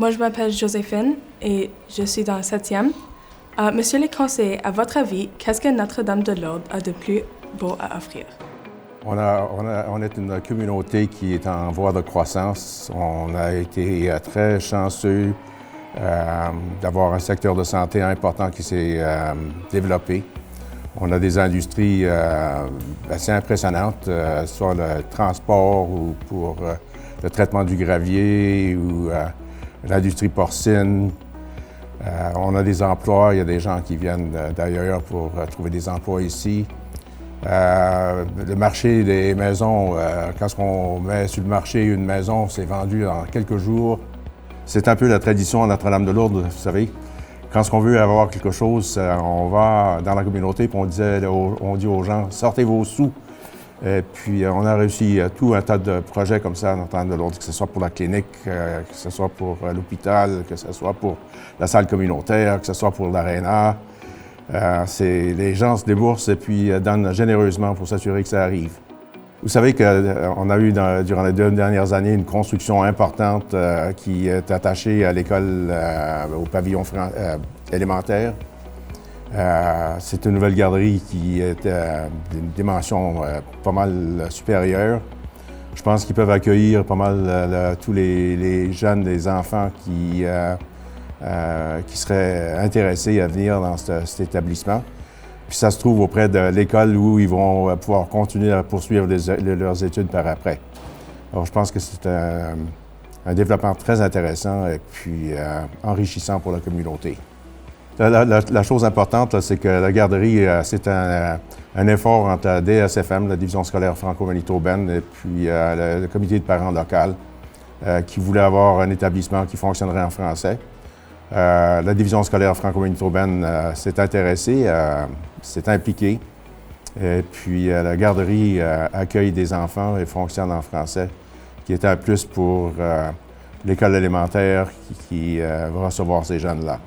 Moi, je m'appelle Joséphine et je suis dans le 7e. Monsieur le conseiller, à votre avis, qu'est-ce que Notre-Dame-de-Lourdes a de plus beau à offrir? On est une communauté qui est en voie de croissance. On a été très chanceux d'avoir un secteur de santé important qui s'est développé. On a des industries assez impressionnantes, soit le transport ou pour le traitement du gravier ou l'industrie porcine. On a des emplois, il y a des gens qui viennent d'ailleurs pour trouver des emplois ici. Le marché des maisons, quand on met sur le marché une maison, c'est vendu en quelques jours. C'est un peu la tradition à Notre-Dame-de-Lourdes, vous savez. Quand on veut avoir quelque chose, on va dans la communauté et on dit aux gens « sortez vos sous ». Et puis on a réussi tout un tas de projets comme ça à Notre-Dame-de-Lourdes, que ce soit pour la clinique, que ce soit pour l'hôpital, que ce soit pour la salle communautaire, que ce soit pour l'aréna. Les gens se déboursent et puis donnent généreusement pour s'assurer que ça arrive. Vous savez qu'on a eu durant les 2 dernières années une construction importante qui est attachée à l'école, au pavillon élémentaire. C'est une nouvelle garderie qui est d'une dimension pas mal supérieure. Je pense qu'ils peuvent accueillir pas mal tous les jeunes, les enfants qui seraient intéressés à venir dans cet établissement. Puis ça se trouve auprès de l'école où ils vont pouvoir continuer à poursuivre leurs études par après. Alors je pense que c'est un développement très intéressant et puis enrichissant pour la communauté. La chose importante, c'est que la garderie, c'est un effort entre la DSFM, la Division scolaire franco-manitobaine, et puis le comité de parents local, qui voulait avoir un établissement qui fonctionnerait en français. La Division scolaire franco-manitobaine s'est intéressée, s'est impliquée, et puis la garderie accueille des enfants et fonctionne en français, qui est un plus pour l'école élémentaire qui va recevoir ces jeunes-là.